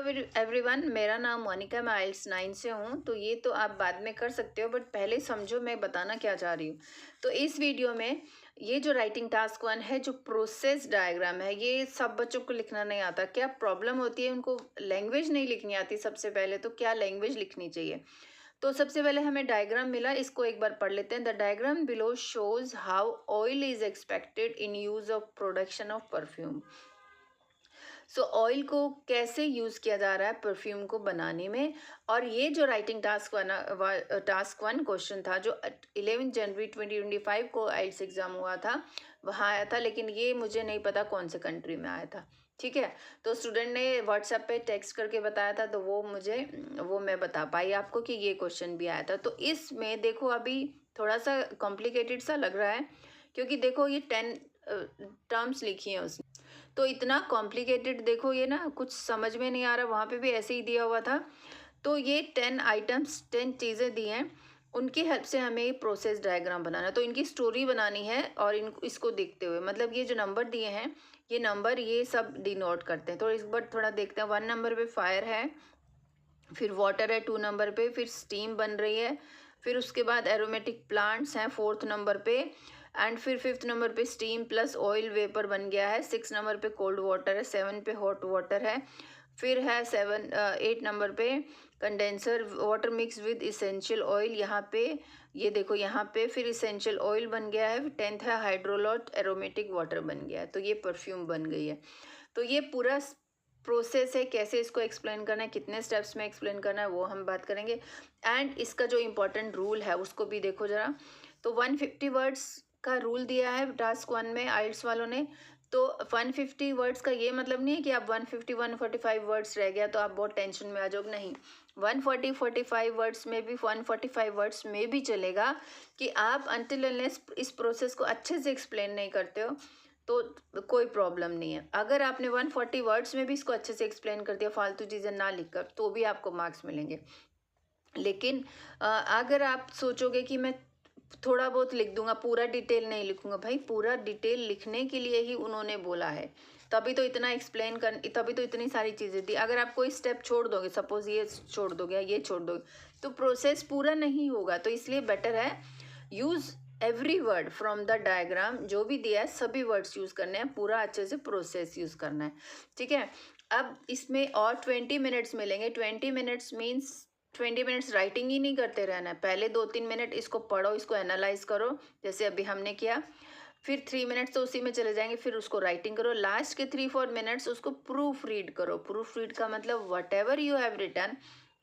Everyone, मेरा नाम मोनिका, मैं आइल्स 9 से हूँ। तो ये तो आप बाद में कर सकते हो, बट पहले समझो मैं बताना क्या चाह रही हूँ। तो इस वीडियो में ये जो राइटिंग टास्क 1 है, जो प्रोसेस डायग्राम है, ये सब बच्चों को लिखना नहीं आता। क्या प्रॉब्लम होती है, उनको लैंग्वेज नहीं लिखनी आती। सबसे पहले तो क्या लैंग्वेज लिखनी चाहिए। तो सबसे पहले हमें डायग्राम मिला, इसको एक बार पढ़ लेते हैं। The diagram below shows how oil is expected in use of production of perfume. So oil को कैसे यूज़ किया जा रहा है परफ्यूम को बनाने में। और ये जो राइटिंग टास्क वन क्वेश्चन था, जो 11 जनवरी 2025 को आइल्स एग्ज़ाम हुआ था, वहाँ आया था। लेकिन ये मुझे नहीं पता कौन से कंट्री में आया था। ठीक है, तो स्टूडेंट ने व्हाट्सएप पे टेक्स्ट करके बताया था, तो वो मैं बता पाई आपको कि ये क्वेश्चन भी आया था। तो इसमें देखो, अभी थोड़ा सा कॉम्प्लिकेटेड सा लग रहा है, क्योंकि देखो ये 10 टर्म्स लिखी हैं उसने। तो इतना कॉम्प्लिकेटेड, देखो ये ना कुछ समझ में नहीं आ रहा। वहाँ पे भी ऐसे ही दिया हुआ था। तो ये 10 आइटम्स, 10 चीज़ें दी हैं, उनकी हेल्प से हमें ये प्रोसेस डायग्राम बनाना है। तो इनकी स्टोरी बनानी है, और इसको देखते हुए, मतलब ये जो नंबर दिए हैं, ये नंबर ये सब डिनोट करते हैं। तो इस बार थोड़ा देखते हैं। 1 नंबर पे फायर है, फिर वाटर है 2 नंबर पे, फिर स्टीम बन रही है, फिर उसके बाद एरोमेटिक प्लांट्स हैं 4th नंबर पे, एंड फिर 5th नंबर पे स्टीम प्लस ऑयल वेपर बन गया है। 6 नंबर पे कोल्ड वाटर है, 7 पे हॉट वाटर है, फिर है 8 नंबर पे condenser water mix with essential oil. यहाँ पे ये देखो, यहाँ पे फिर इसेंशियल ऑयल बन गया है। 10th है हाइड्रोलॉट एरोमेटिक वाटर बन गया है। तो ये परफ्यूम बन गई है। तो ये पूरा प्रोसेस है, कैसे इसको एक्सप्लेन करना है, कितने स्टेप्स में एक्सप्लेन करना है, वो हम बात करेंगे। एंड इसका जो इम्पोर्टेंट रूल है उसको भी देखो ज़रा। तो 150 वर्ड्स का रूल दिया है टास्क 1 में आइल्स वालों ने। तो 150 वर्ड्स का ये मतलब नहीं है कि आप 150 145 वर्ड्स रह गया तो आप बहुत टेंशन में आ जाओगे, नहीं। 145 वर्ड्स में भी, 145 वर्ड्स में भी चलेगा, कि आप अनटिल अनलेस इस प्रोसेस को अच्छे से एक्सप्लेन नहीं करते हो तो कोई प्रॉब्लम नहीं है। अगर आपने 140 वर्ड्स में भी इसको अच्छे से एक्सप्लेन कर दिया, फालतू चीज़ें ना लिखकर, तो भी आपको मार्क्स मिलेंगे। लेकिन अगर आप सोचोगे कि मैं थोड़ा बहुत लिख दूंगा, पूरा डिटेल नहीं लिखूंगा, भाई पूरा डिटेल लिखने के लिए ही उन्होंने बोला है। तभी तो इतना एक्सप्लेन कर, तभी तो इतनी सारी चीज़ें दी। अगर आप कोई स्टेप छोड़ दोगे, सपोज ये छोड़ दोगे या ये छोड़ दोगे, तो प्रोसेस पूरा नहीं होगा। तो इसलिए बेटर है use every word from the diagram. जो भी दिया है सभी वर्ड्स यूज़ करने हैं, पूरा अच्छे से प्रोसेस यूज़ करना है। ठीक है, अब इसमें और 20 मिनट्स मिलेंगे। 20 मिनट्स मीन्स 20 मिनट्स राइटिंग ही नहीं करते रहना है। पहले 2-3 मिनट इसको पढ़ो, इसको एनालाइज करो, जैसे अभी हमने किया। फिर 3 मिनट्स तो उसी में चले जाएंगे, फिर उसको राइटिंग करो। लास्ट के 3-4 मिनट्स उसको प्रूफ रीड करो। प्रूफ रीड का मतलब whatever you have written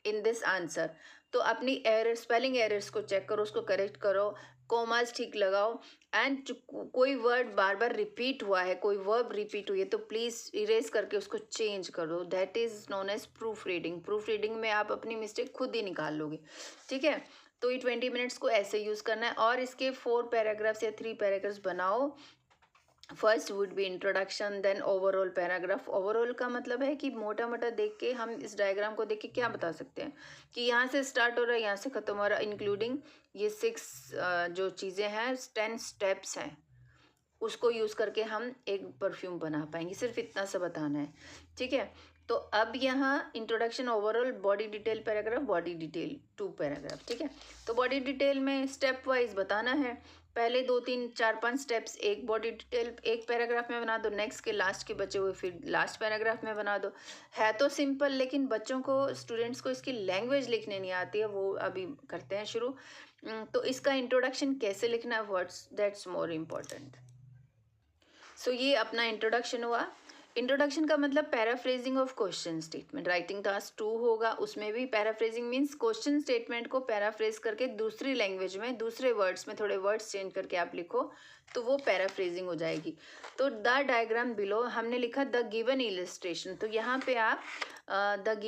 in this answer. तो अपनी एरर, स्पेलिंग एरर्स को चेक करो, उसको करेक्ट करो, कोमास ठीक लगाओ। एंड कोई वर्ड बार बार रिपीट हुआ है, कोई वर्ब रिपीट हुई है, तो प्लीज़ इरेज करके उसको चेंज कर दो। That is known as proof reading. Proof reading में आप अपनी मिस्टेक खुद ही निकाल लोगे। ठीक है, तो ये 20 मिनट्स को ऐसे यूज़ करना है। और इसके 4 पैराग्राफ्स या 3 पैराग्राफ्स बनाओ। First would be introduction, then overall paragraph. Overall का मतलब है कि मोटा मोटा देख के हम इस डायग्राम को देख के क्या बता सकते हैं कि यहाँ से स्टार्ट हो रहा है, यहाँ से ख़त्म हो रहा है, इंक्लूडिंग ये 6 जो चीज़ें हैं, 10 स्टेप्स हैं, उसको यूज़ करके हम एक परफ्यूम बना पाएंगे। सिर्फ इतना सा बताना है। ठीक है, तो अब यहाँ introduction, overall, body detail paragraph, body detail 2 paragraph. ठीक है, तो बॉडी डिटेल में स्टेप वाइज बताना है। पहले 2-3-4-5 स्टेप्स एक बॉडी डिटेल एक पैराग्राफ में बना दो, नेक्स्ट के लास्ट के बचे हुए फिर लास्ट पैराग्राफ में बना दो। है तो सिंपल, लेकिन बच्चों को, स्टूडेंट्स को इसकी लैंग्वेज लिखने नहीं आती है। वो अभी करते हैं शुरू। तो इसका इंट्रोडक्शन कैसे लिखना है, वर्ड्स, दैट्स मोर इम्पॉर्टेंट। सो ये अपना इंट्रोडक्शन हुआ। इंट्रोडक्शन का मतलब paraphrasing of question statement. Writing task 2 होगा, उसमें भी पैराफ्रेजिंग मीन्स क्वेश्चन स्टेटमेंट को पैराफ्रेज करके दूसरी लैंग्वेज में, दूसरे वर्ड्स में, थोड़े वर्ड्स चेंज करके आप लिखो, तो वो पैराफ्रेजिंग हो जाएगी। तो द डायग्राम बिलो हमने लिखा द गिवन इलस्ट्रेशन। तो यहाँ पे आप द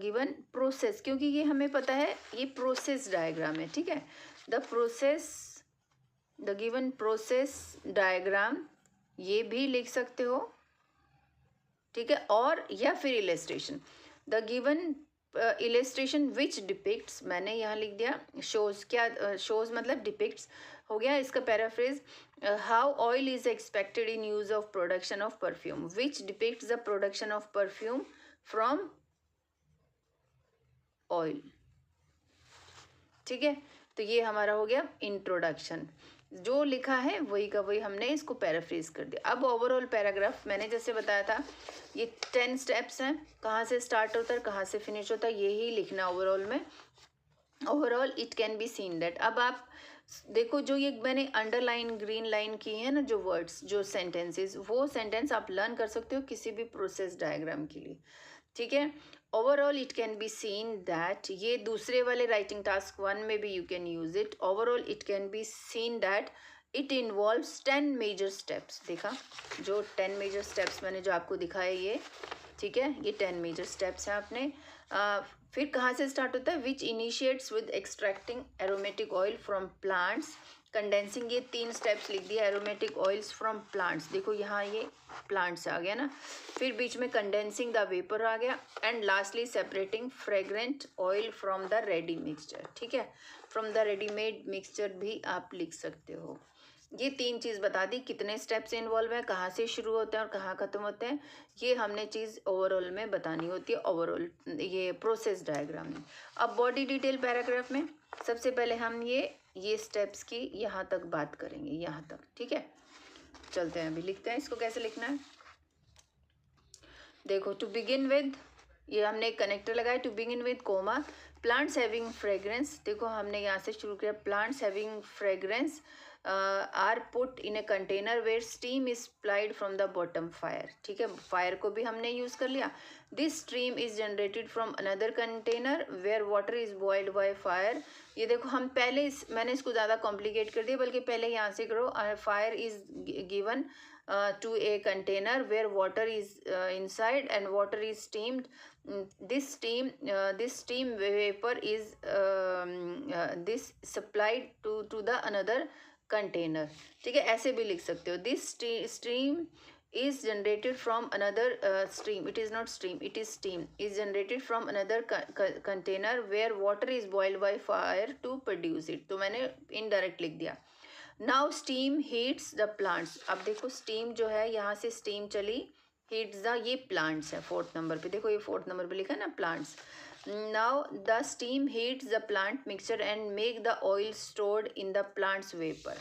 गिवन प्रोसेस, क्योंकि ये हमें पता है ये प्रोसेस डायग्राम है। ठीक है, द गिवन प्रोसेस डायग्राम, ये भी लिख सकते हो। ठीक है, और या फिर illustration. The given illustration which depicts, मैंने यहाँ लिख दिया शोज। क्या शोज मतलब डिपिक्ट्स, हो गया इसका paraphrase. How oil is expected in use of production of perfume which depicts the production of perfume from oil. ठीक है, तो ये हमारा हो गया इंट्रोडक्शन। जो लिखा है वही का वही हमने इसको पैराफ्रेज कर दिया। अब ओवरऑल पैराग्राफ मैंने जैसे बताया था ये 10 स्टेप्स हैं, कहाँ से स्टार्ट होता है कहाँ से फिनिश होता है यही लिखना ओवरऑल में। Overall it can be seen that. अब आप देखो जो ये मैंने अंडरलाइन ग्रीन लाइन की है ना जो वर्ड्स जो सेंटेंसेस, वो सेंटेंस आप लर्न कर सकते हो किसी भी प्रोसेस डायग्राम के लिए। ठीक है, overall it can be seen that, ये दूसरे वाले राइटिंग टास्क 1 में भी you can use it. Overall it can be seen that it involves 10 major steps. देखा जो 10 मेजर स्टेप्स मैंने जो आपको दिखाया ये, ठीक है, ये 10 मेजर स्टेप्स हैं आपने। फिर कहाँ से स्टार्ट होता है, which initiates with extracting aromatic oil from plants, condensing, ये 3 स्टेप्स लिख दिया, एरोमेटिक ऑयल्स फ्रॉम प्लांट्स, देखो यहाँ ये प्लांट्स आ गया ना, फिर बीच में कंडेंसिंग द वेपर आ गया, and lastly separating fragrant oil from the ready mixture. ठीक है, फ्रॉम द रेडीमेड मिक्सचर भी आप लिख सकते हो। ये 3 चीज़ बता दी, कितने स्टेप्स इन्वॉल्व है, कहाँ से शुरू होते हैं और कहाँ ख़त्म होते हैं, ये हमने चीज़ ओवरऑल में बतानी होती है, ओवरऑल ये प्रोसेस डायग्राम में। अब बॉडी डिटेल पैराग्राफ में सबसे पहले हम ये स्टेप्स की यहाँ तक बात करेंगे, यहाँ तक। ठीक है, चलते हैं अभी लिखते हैं इसको कैसे लिखना है। देखो टू बिगिन विद, ये हमने एक कनेक्टर लगाया, to begin with comma, plants having fragrance, देखो हमने यहाँ से शुरू किया, plants having fragrance are put in a container where steam is supplied from the bottom fire. ठीक है, फायर को भी हमने यूज़ कर लिया। This stream is generated from another container where water is boiled by fire. ये देखो हम पहले मैंने इसको ज़्यादा कॉम्प्लिकेट कर दिया, बल्कि पहले यहाँ से करो, fire is given to a container where water is inside and water is steamed. This steam vapor is this supplied to the another container. ठीक है, ऐसे भी लिख सकते हो, this stream is generated from another stream, it is not stream, it is steam, is generated from another container where water is boiled by fire to produce it। तो मैंने indirect लिख दिया। Now steam heats the plants, अब देखो steam जो है यहाँ से स्टीम चली, हीट्स द, ये प्लांट्स है 4th नंबर पे, देखो ये 4th नंबर पे लिखा है ना plants. Now the steam heats the plant mixture and make the oil stored in the plants vapour.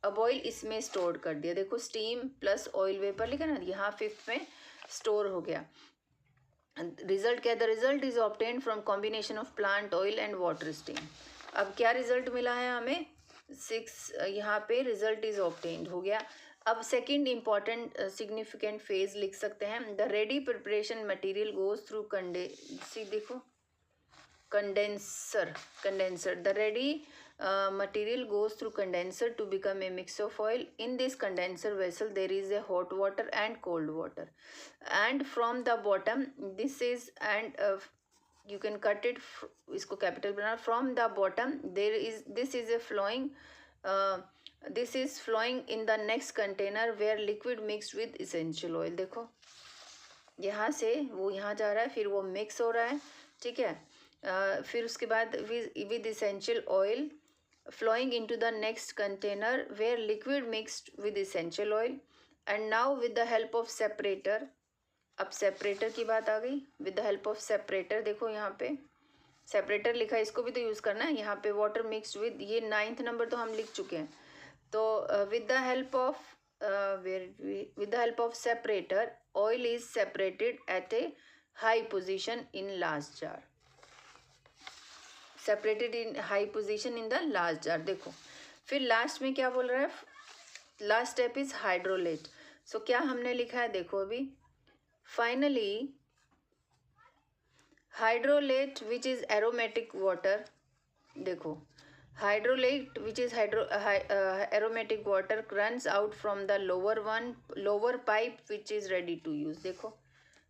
अब ऑयल इसमें स्टोर कर दिया, देखो स्टीम प्लस ऑयल वेपर लिखा ना, यहाँ 5th में स्टोर हो गया। रिजल्ट क्या है, the result is obtain from combination of plant oil and water steam. अब क्या रिजल्ट मिला है हमें, 6 यहाँ पे रिजल्ट इज ऑब्टेन्ड हो गया। अब सेकंड इंपॉर्टेंट सिग्निफिकेंट फेज लिख सकते हैं, the ready preparation material goes through देखो condenser, the ready material goes through condenser to become a mix of oil. In this condenser vessel there is a hot water and cold water, and from the bottom this is, and you can cut it, इसको capital बना, from the bottom there is, this is a flowing this is flowing in the next container where liquid mixed with essential oil। देखो यहाँ से वो यहाँ जा रहा है, फिर वो मिक्स हो रहा है। ठीक है, फिर उसके बाद with essential oil flowing into the next container where liquid mixed with essential oil, and now with the help of separator, अब सेपरेटर की बात आ गई, with the help of separator, देखो यहाँ पे सेपरेटर लिखा है, इसको भी तो यूज़ करना है। यहाँ पे वाटर मिक्स विद, ये 9th नंबर तो हम लिख चुके हैं। तो with the help of separator oil is separated at A high position in large jar, separated in high position in the large jar. देखो फिर लास्ट में क्या बोल रहा है, लास्ट स्टेप इज हाइड्रोलेट। सो क्या हमने लिखा है, देखो अभी finally hydrolate which is aromatic water, देखो hydrolate which is aromatic water runs out from the lower pipe which is ready to use। देखो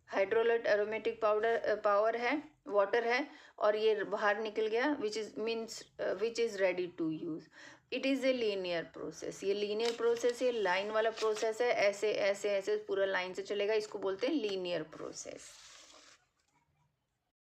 हाइड्रोलेट एरोमेटिक पावर है, वाटर है, और ये बाहर निकल गया, which is ready to use. It is a linear process, ये लीनियर प्रोसेस है, लाइन वाला प्रोसेस है, ऐसे ऐसे ऐसे पूरा लाइन से चलेगा, इसको बोलते हैं लीनियर प्रोसेस।